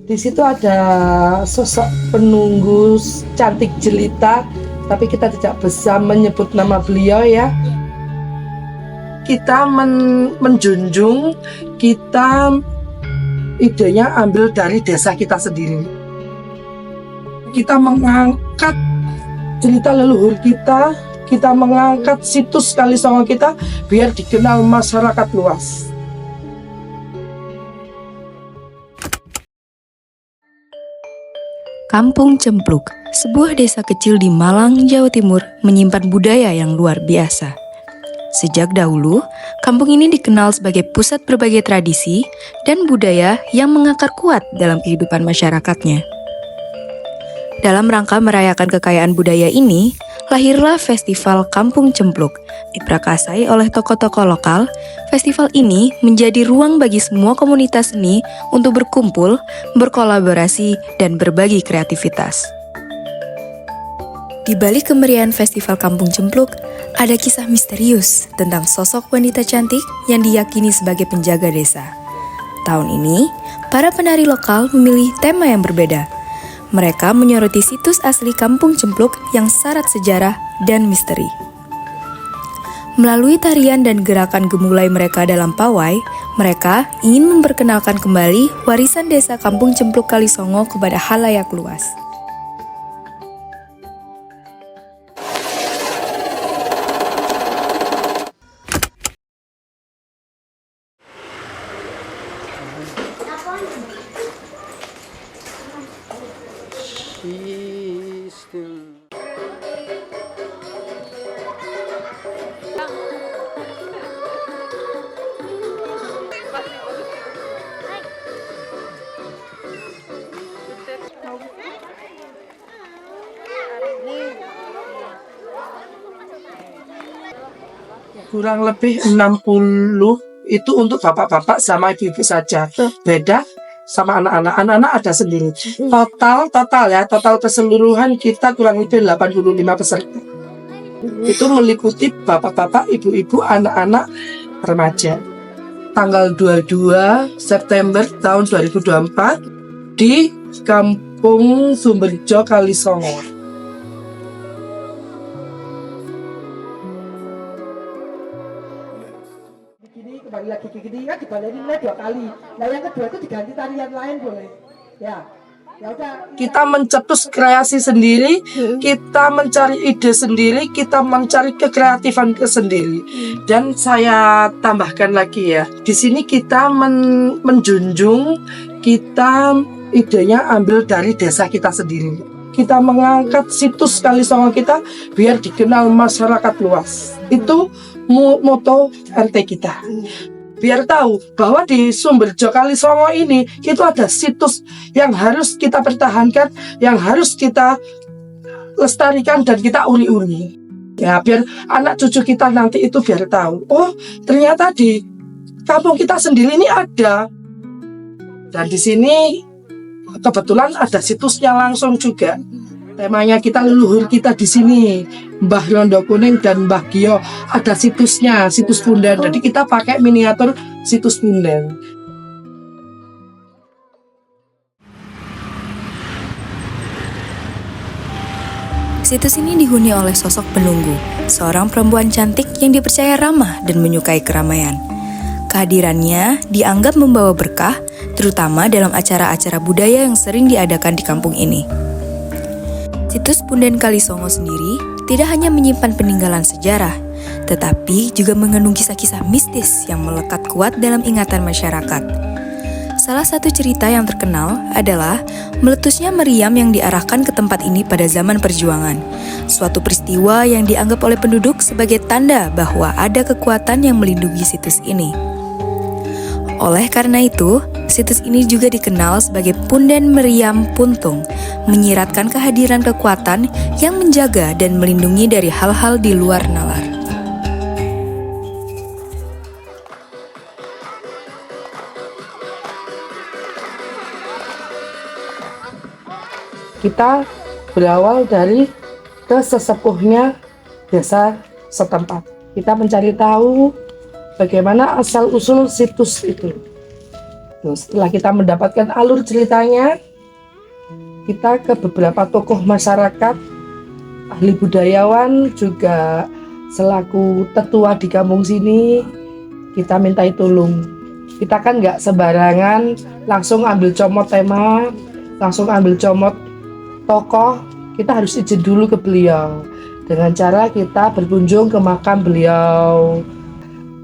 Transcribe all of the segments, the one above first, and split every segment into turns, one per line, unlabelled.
Di situ ada sosok penunggu cantik jelita, tapi kita tidak bisa menyebut nama beliau ya. Kita menjunjung, kita idenya ambil dari desa kita sendiri. Kita mengangkat cerita leluhur kita mengangkat situs Kalisongo kita biar dikenal masyarakat luas.
Kampung Cempluk, sebuah desa kecil di Malang, Jawa Timur, menyimpan budaya yang luar biasa. Sejak dahulu, kampung ini dikenal sebagai pusat berbagai tradisi dan budaya yang mengakar kuat dalam kehidupan masyarakatnya. Dalam rangka merayakan kekayaan budaya ini, lahirlah Festival Kampung Cempluk. Diprakarsai oleh tokoh-tokoh lokal, festival ini menjadi ruang bagi semua komunitas seni untuk berkumpul, berkolaborasi, dan berbagi kreativitas. Di balik kemeriahan Festival Kampung Cempluk, ada kisah misterius tentang sosok wanita cantik yang diyakini sebagai penjaga desa. Tahun ini, para penari lokal memilih tema yang berbeda. Mereka menyoroti situs asli Kampung Cempluk yang syarat sejarah dan misteri. Melalui tarian dan gerakan gemulai mereka dalam pawai, mereka ingin memperkenalkan kembali warisan desa Kampung Cempluk Kalisongo kepada halayak luas.
Kurang lebih 60 itu untuk bapak-bapak sama ibu-ibu saja. Beda sama anak-anak. Anak-anak ada sendiri. Total keseluruhan kita kurang lebih 85 peserta. Itu meliputi bapak-bapak, ibu-ibu, anak-anak, remaja. Tanggal 22 September tahun 2024 di Kampung Sumberjo Kalisongo. Kembali lagi gini kan dibalerin 2 kali. Nah yang kedua itu diganti tarian lain boleh. Ya udah. Kita mencetus kreasi sendiri, kita mencari ide sendiri, kita mencari kekreatifan sendiri. Dan saya tambahkan lagi ya, di sini kita menjunjung, kita idenya ambil dari desa kita sendiri. Kita mengangkat situs Kalisongo kita biar dikenal masyarakat luas. Itu moto RT kita. Biar tahu bahwa di Sumberjo Kalisongo ini itu ada situs yang harus kita pertahankan, yang harus kita lestarikan dan kita uri-uri. Ya, biar anak cucu kita nanti itu biar tahu, oh ternyata di kampung kita sendiri ini ada. Dan di sini kebetulan ada situsnya langsung juga. Temanya kita leluhur kita di sini, Mbah Rondo Kuning dan Mbah Gio, ada situsnya, situs Punden. Jadi kita pakai miniatur situs Punden.
Situs ini dihuni oleh sosok penunggu, seorang perempuan cantik yang dipercaya ramah dan menyukai keramaian. Kehadirannya dianggap membawa berkah, terutama dalam acara-acara budaya yang sering diadakan di kampung ini. Situs Punden Kalisongo sendiri tidak hanya menyimpan peninggalan sejarah, tetapi juga mengandung kisah-kisah mistis yang melekat kuat dalam ingatan masyarakat. Salah satu cerita yang terkenal adalah meletusnya meriam yang diarahkan ke tempat ini pada zaman perjuangan, suatu peristiwa yang dianggap oleh penduduk sebagai tanda bahwa ada kekuatan yang melindungi situs ini. Oleh karena itu, situs ini juga dikenal sebagai Punden Meriam Puntung, menyiratkan kehadiran kekuatan yang menjaga dan melindungi dari hal-hal di luar nalar.
Kita berawal dari ke sesepuhnya desa setempat. Kita mencari tahu bagaimana asal-usul situs itu. Terus setelah kita mendapatkan alur ceritanya, kita ke beberapa tokoh masyarakat, ahli budayawan, juga selaku tetua di kampung sini, kita mintai tolong. Kita kan nggak sembarangan langsung ambil comot tema, langsung ambil comot tokoh. Kita harus izin dulu ke beliau. Dengan cara kita berkunjung ke makam beliau,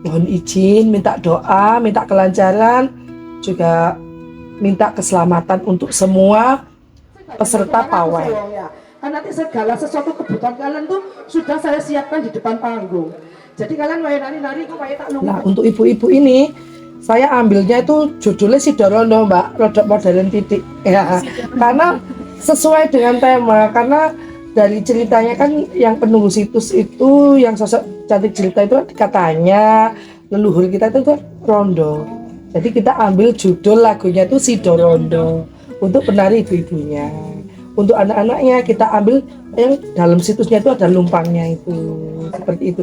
mohon izin, minta doa, minta kelancaran, juga minta keselamatan untuk semua peserta pawai. Kan nanti segala sesuatu kebutuhan kalian tuh sudah saya siapkan di depan panggung. Jadi kalian wae nari-nari kok wae tak nunggu. Nah, untuk ibu-ibu ini saya ambilnya itu judulnya Sidorondo, Mbak, rodok modern titik. Ya, karena sesuai dengan tema, karena dari ceritanya kan yang penunggu situs itu, yang sosok cantik jelita itu katanya leluhur kita itu rondo. Jadi kita ambil judul lagunya itu Sidorondo untuk penari ibu-ibunya. Untuk anak-anaknya kita ambil yang dalam situsnya itu ada lumpangnya itu, seperti itu.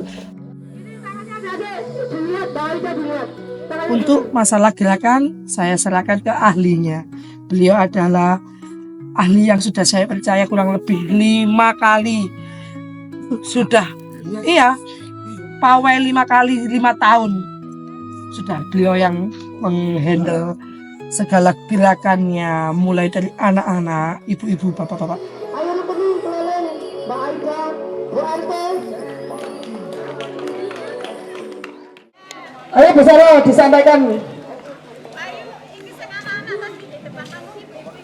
Untuk masalah gerakan saya serahkan ke ahlinya. Beliau adalah ahli yang sudah saya percaya kurang lebih 5 kali sudah, iya, pawai 5 kali 5 tahun sudah beliau yang menghandle segala gerakannya, mulai dari anak-anak, ibu-ibu, bapak-bapak. Ayo Bu Saro, disampaikan.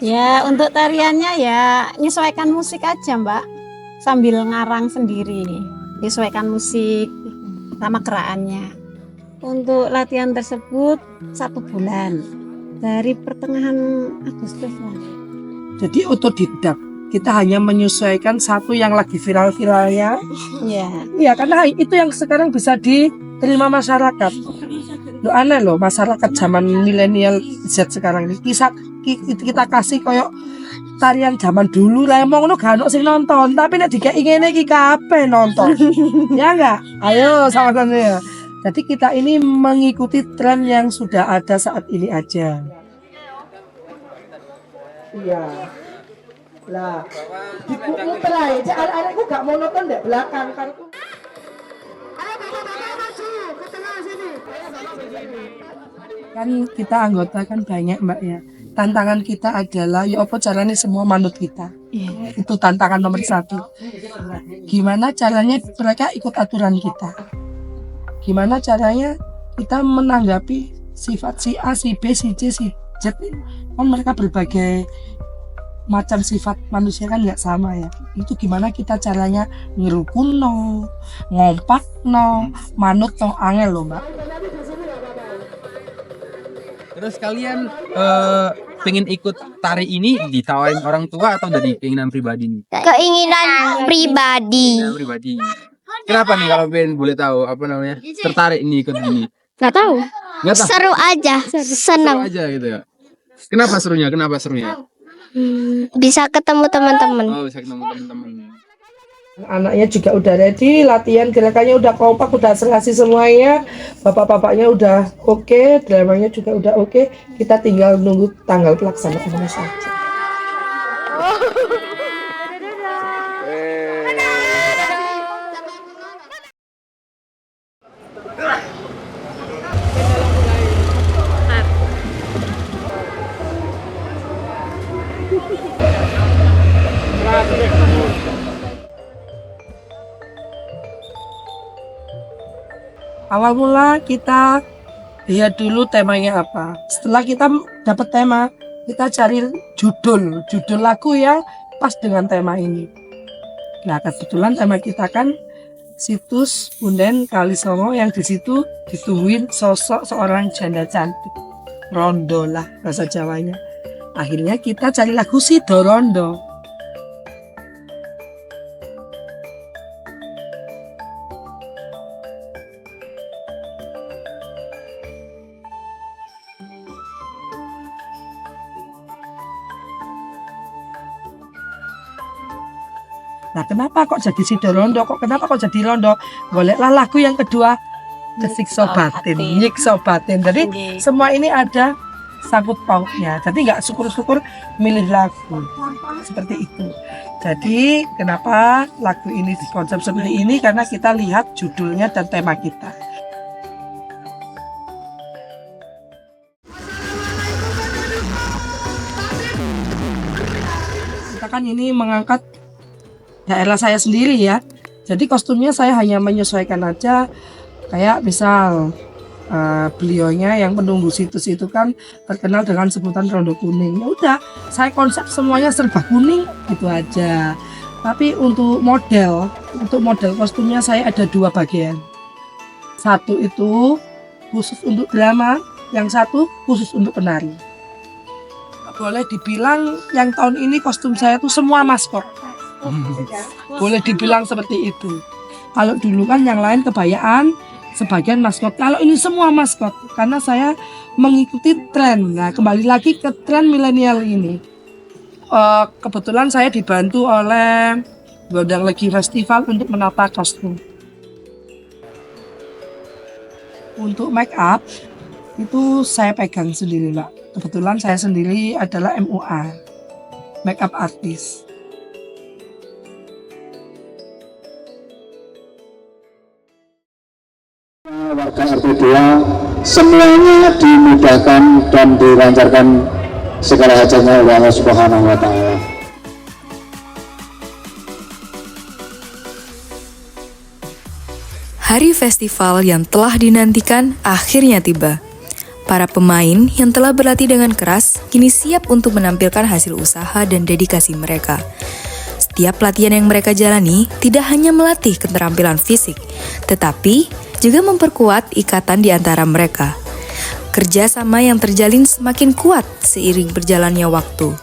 Ya, untuk tariannya ya menyesuaikan musik aja, Mbak. Sambil ngarang sendiri, menyesuaikan musik sama gerakannya. Untuk latihan tersebut 1 bulan dari pertengahan Agustus lah.
Jadi otodidak, kita hanya menyesuaikan satu yang lagi viral-viralnya.
Iya.
Iya, karena itu yang sekarang bisa diterima masyarakat. Loh, aneh loh, masyarakat zaman milenial Z sekarang ini kita kasih koyok tarian zaman dulu lah, emang ngono gak ono sing nonton, tapi nek dikek ngene iki kabeh nonton. Ya enggak? Ayo sama-sama ya. Jadi kita ini mengikuti tren yang sudah ada saat ini aja. Iya. Lah, diputer ae, arek-arekku gak mau nonton ndek belakang kan. Kan kita anggota kan banyak, Mbak ya. Tantangan kita adalah ya apa caranya semua manut kita. Itu tantangan nomor 1. Gimana caranya mereka ikut aturan kita. Gimana caranya kita menanggapi sifat si A, si B, si C, si Z. Kan mereka berbagai macam sifat manusia kan nggak sama ya. Itu gimana kita caranya ngerukunno, ngompakno, manutno, angel loh, Mbak.
Terus kalian pengen ikut tari ini ditawarin orang tua atau dari keinginan pribadi nih?
Keinginan pribadi.
Keinginan pribadi. Kenapa nih kalau pengen boleh tahu apa namanya? Tertarik nih ikut ini?
Nggak tahu.
Nggak tahu.
Seru aja, senang.
Seru aja gitu ya. Kenapa serunya? Kenapa serunya?
Bisa ketemu teman-teman.
Oh, bisa ketemu teman-teman.
Anaknya juga udah ready, latihan gerakannya udah kompak, udah serasi semuanya. Bapak-bapaknya udah oke, dramanya juga udah oke. Kita tinggal nunggu tanggal pelaksanaannya saja. Awal mula kita lihat dulu temanya apa. Setelah kita dapat tema, kita cari judul lagu yang pas dengan tema ini. Nah, kebetulan tema kita kan situs Punden Kalisongo, yang di situ ditungguin sosok seorang janda cantik. Rondo lah bahasa Jawanya. Akhirnya kita cari lagu Sidorondo. Nah, kenapa kok jadi Sidorondo? Kenapa kok jadi Rondo? Goleklah lagu yang kedua, Kesiksa Batin, Nyiksa Batin. Jadi semua ini ada sangkut pautnya. Jadi nggak syukur-syukur milih lagu seperti itu. Jadi kenapa lagu ini dikonsep seperti ini? Karena kita lihat judulnya dan tema kita. Kita kan ini mengangkat daerah saya sendiri ya. Jadi kostumnya saya hanya menyesuaikan aja. Kayak misal beliaunya yang menunggu situs itu kan terkenal dengan sebutan Rondo Kuning. Ya udah, saya konsep semuanya serba kuning gitu aja. Tapi untuk model kostumnya saya ada 2 bagian. Satu itu khusus untuk drama, yang satu khusus untuk penari. Boleh dibilang yang tahun ini kostum saya tuh semua maskot. Boleh dibilang seperti itu. Kalau dulu kan yang lain kebayaan, sebagian maskot. Kalau ini semua maskot, karena saya mengikuti tren. Nah, kembali lagi ke tren milenial ini. Kebetulan saya dibantu oleh Gondang Legi Festival untuk menata kostum. Untuk make up itu saya pegang sendiri, Mbak. Kebetulan saya sendiri adalah MUA, make up artist.
Warga RT 2 semuanya dimudahkan dan dilancarkan segala hajatnya oleh Allah Subhanahu wa Ta'ala.
Hari festival yang telah dinantikan akhirnya tiba. Para pemain yang telah berlatih dengan keras kini siap untuk menampilkan hasil usaha dan dedikasi mereka. Setiap latihan yang mereka jalani tidak hanya melatih keterampilan fisik, tetapi juga memperkuat ikatan di antara mereka. Kerjasama yang terjalin semakin kuat seiring berjalannya waktu.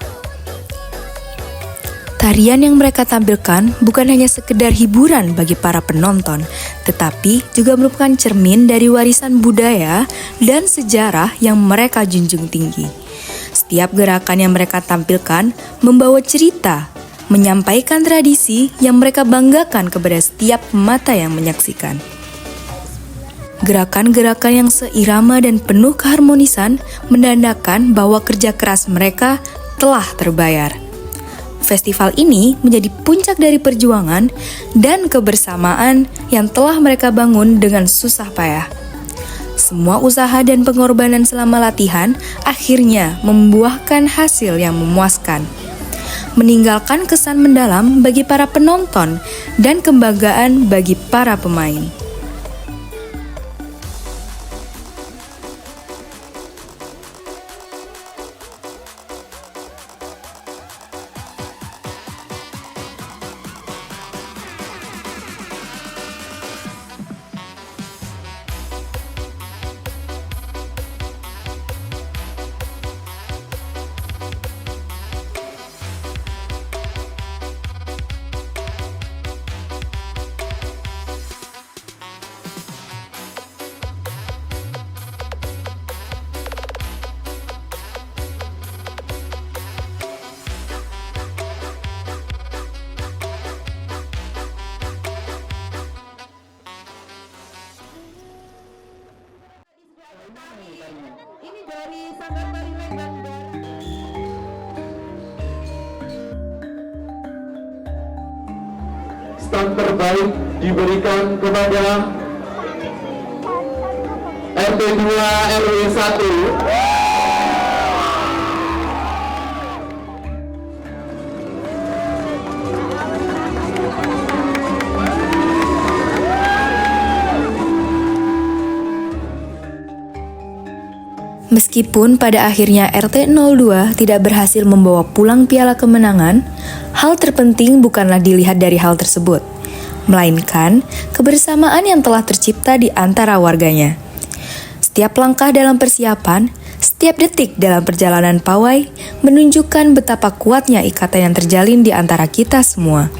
Tarian yang mereka tampilkan bukan hanya sekedar hiburan bagi para penonton, tetapi juga merupakan cermin dari warisan budaya dan sejarah yang mereka junjung tinggi. Setiap gerakan yang mereka tampilkan membawa cerita, menyampaikan tradisi yang mereka banggakan kepada setiap mata yang menyaksikan. Gerakan-gerakan yang seirama dan penuh keharmonisan menandakan bahwa kerja keras mereka telah terbayar. Festival ini menjadi puncak dari perjuangan dan kebersamaan yang telah mereka bangun dengan susah payah. Semua usaha dan pengorbanan selama latihan akhirnya membuahkan hasil yang memuaskan, meninggalkan kesan mendalam bagi para penonton dan kebanggaan bagi para pemain.
Stand terbaik diberikan kepada RT 2 RW 1.
Meskipun pada akhirnya RT 02 tidak berhasil membawa pulang piala kemenangan, hal terpenting bukanlah dilihat dari hal tersebut, melainkan kebersamaan yang telah tercipta di antara warganya. Setiap langkah dalam persiapan, setiap detik dalam perjalanan pawai menunjukkan betapa kuatnya ikatan yang terjalin di antara kita semua.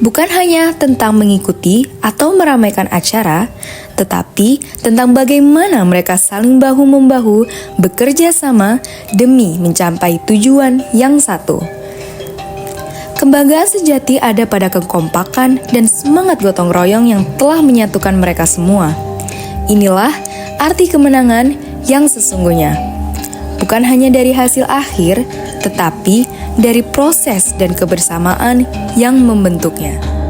Bukan hanya tentang mengikuti atau meramaikan acara, tetapi tentang bagaimana mereka saling bahu-membahu bekerja sama demi mencapai tujuan yang satu. Kebanggaan sejati ada pada kekompakan dan semangat gotong royong yang telah menyatukan mereka semua. Inilah arti kemenangan yang sesungguhnya. Bukan hanya dari hasil akhir, tetapi dari proses dan kebersamaan yang membentuknya.